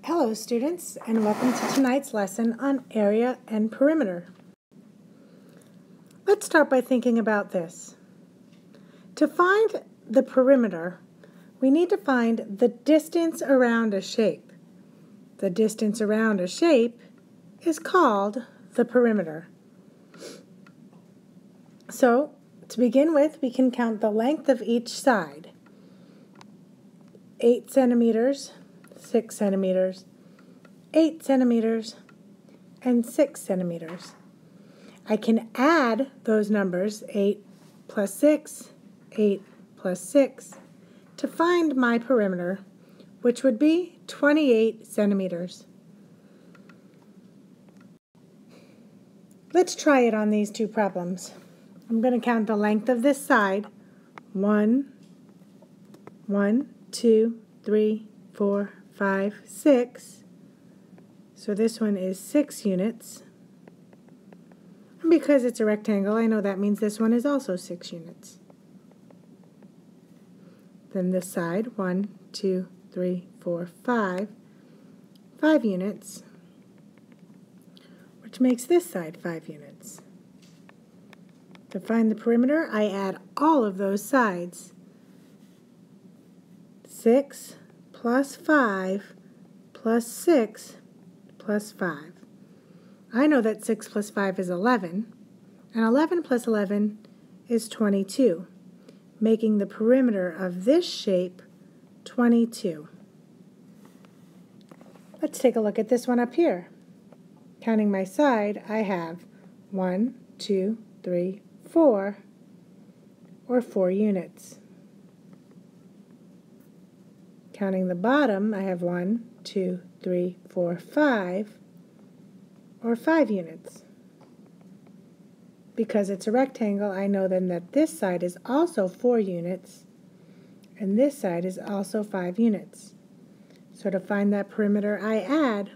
Hello students, and welcome to tonight's lesson on area and perimeter. Let's start by thinking about this. To find the perimeter, we need to find the distance around a shape. The distance around a shape is called the perimeter. So, to begin with, we can count the length of each side. 8 centimeters, 6 centimeters, 8 centimeters, and 6 centimeters. I can add those numbers, 8 plus 6, 8 plus 6, to find my perimeter, which would be 28 centimeters. Let's try it on these two problems. I'm going to count the length of this side. 1, 2, 3, 4, 5, 6. So this one is 6 units. And because it's a rectangle, I know that means this one is also 6 units. Then this side, 1, 2, 3, 4, 5. 5 units, which makes this side 5 units. To find the perimeter, I add all of those sides. 6 plus 5 plus 6 plus 5. I know that 6 plus 5 is 11, and 11 plus 11 is 22, making the perimeter of this shape 22. Let's take a look at this one up here. Counting my side, I have 1, 2, 3, 4, or 4 units. Counting the bottom, I have 1, 2, 3, 4, 5, or 5 units. Because it's a rectangle, I know then that this side is also 4 units, and this side is also 5 units. So to find that perimeter, I add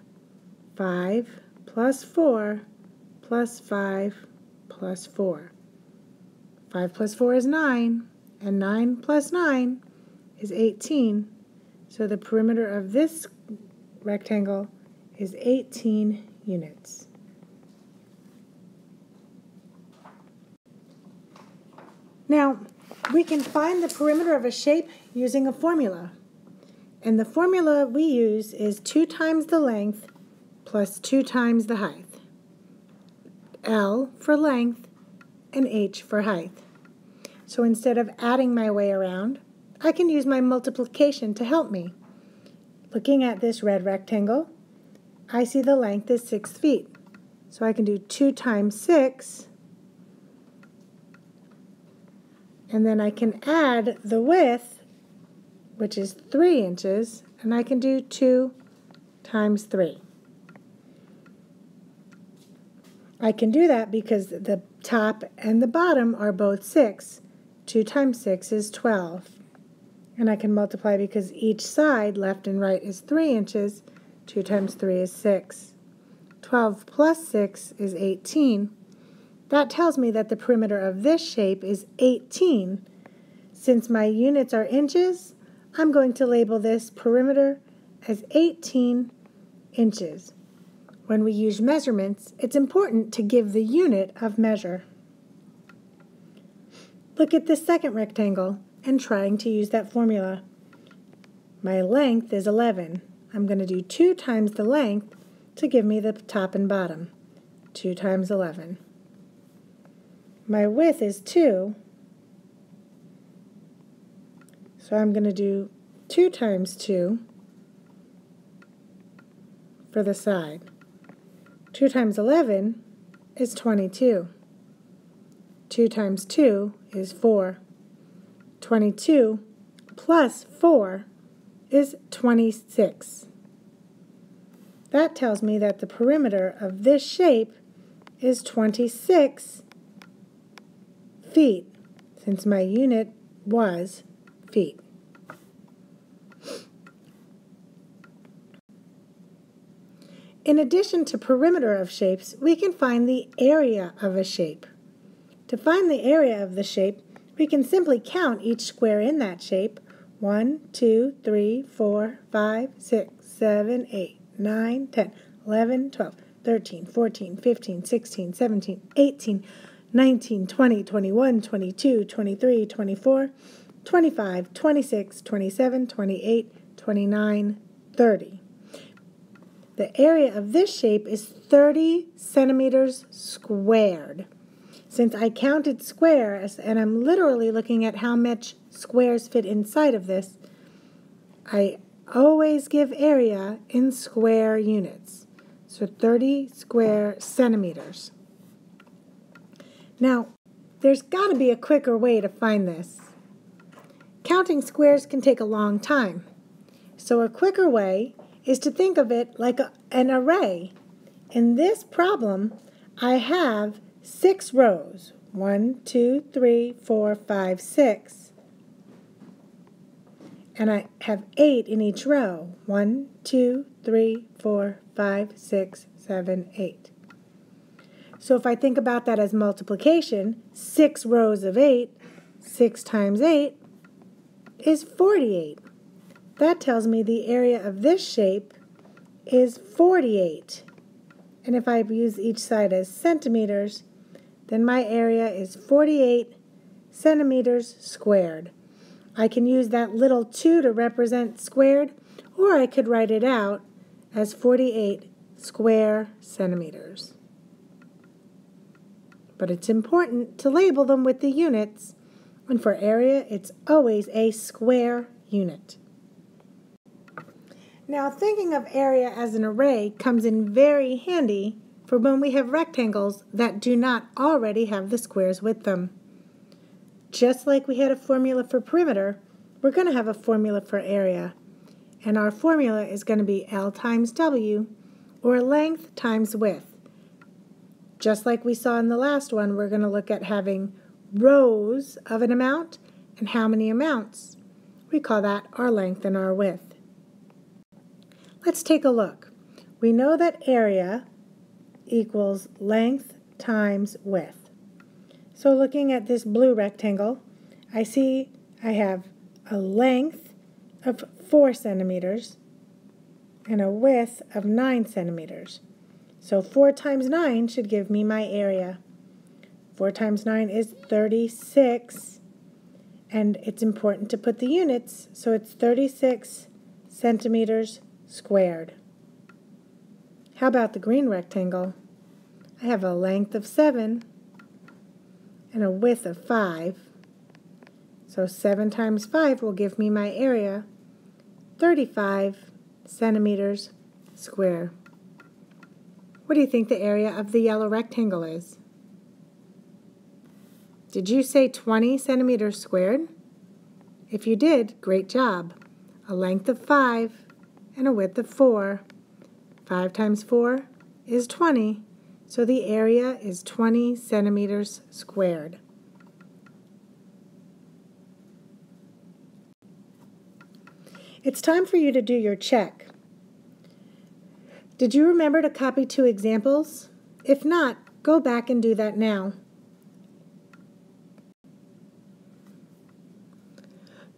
5 plus 4 plus 5 plus 4. 5 plus 4 is 9, and 9 plus 9 is 18. So the perimeter of this rectangle is 18 units. Now, we can find the perimeter of a shape using a formula. And the formula we use is 2 times the length plus 2 times the height. L for length and H for height. So instead of adding my way around, I can use my multiplication to help me. Looking at this red rectangle, I see the length is 6 feet. So I can do 2 times 6, and then I can add the width, which is 3 inches, and I can do 2 times 3. I can do that because the top and the bottom are both 6. 2 times 6 is 12. And I can multiply because each side, left and right, is 3 inches. 2 times 3 is 6. 12 plus 6 is 18. That tells me that the perimeter of this shape is 18. Since my units are inches, I'm going to label this perimeter as 18 inches. When we use measurements, it's important to give the unit of measure. Look at this second rectangle and trying to use that formula. My length is 11. I'm going to do 2 times the length to give me the top and bottom. 2 times 11. My width is 2, so I'm going to do 2 times 2 for the side. 2 times 11 is 22. 2 times 2 is 4. 22 plus 4 is 26. That tells me that the perimeter of this shape is 26 feet, since my unit was feet. In addition to perimeter of shapes, we can find the area of a shape. To find the area of the shape, we can simply count each square in that shape. 1, 2, 3, 4, 5, 6, 7, 8. 9, 10, 11, 12, 13, 14, 15, 16, 17, 18, 19, 20, 21, 22, 23, 24, 25, 26, 27, 28, 29, 30. The area of this shape is 30 centimeters squared. Since I counted squares, and I'm literally looking at how much squares fit inside of this, I always give area in square units. So 30 square centimeters. Now, there's got to be a quicker way to find this. Counting squares can take a long time. So a quicker way is to think of it like an array. In this problem, I have 6 rows. 1, 2, 3, 4, 5, 6. And I have 8 in each row. 1, 2, 3, 4, 5, 6, 7, 8. So if I think about that as multiplication, 6 rows of 8, 6 times 8 is 48. That tells me the area of this shape is 48. And if I use each side as centimeters, then my area is 48 centimeters squared. I can use that little 2 to represent squared, or I could write it out as 48 square centimeters. But it's important to label them with the units, and for area, it's always a square unit. Now, thinking of area as an array comes in very handy for when we have rectangles that do not already have the squares with them. Just like we had a formula for perimeter, we're going to have a formula for area. And our formula is going to be L times W, or length times width. Just like we saw in the last one, we're going to look at having rows of an amount and how many amounts. We call that our length and our width. Let's take a look. We know that area equals length times width. So looking at this blue rectangle, I see I have a length of 4 centimeters and a width of 9 centimeters. So 4 times 9 should give me my area. 4 times 9 is 36, and it's important to put the units, so it's 36 centimeters squared. How about the green rectangle? I have a length of 7 and a width of 5. So 7 times 5 will give me my area, 35 centimeters square. What do you think the area of the yellow rectangle is? Did you say 20 centimeters squared? If you did, great job. A length of 5 and a width of 4. 5 times 4 is 20, so the area is 20 centimeters squared. It's time for you to do your check. Did you remember to copy 2 examples? If not, go back and do that now.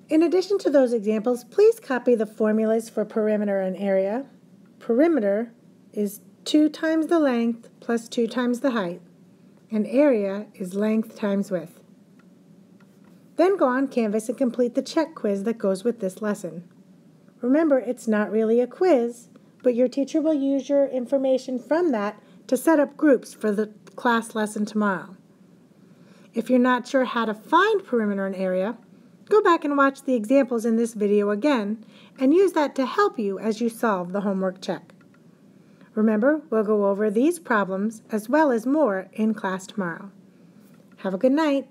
In addition to those examples, please copy the formulas for perimeter and area. Perimeter is 2 times the length plus 2 times the height, and area is length times width. Then go on Canvas and complete the check quiz that goes with this lesson. Remember, it's not really a quiz, but your teacher will use your information from that to set up groups for the class lesson tomorrow. If you're not sure how to find perimeter and area, go back and watch the examples in this video again and use that to help you as you solve the homework check. Remember, we'll go over these problems as well as more in class tomorrow. Have a good night.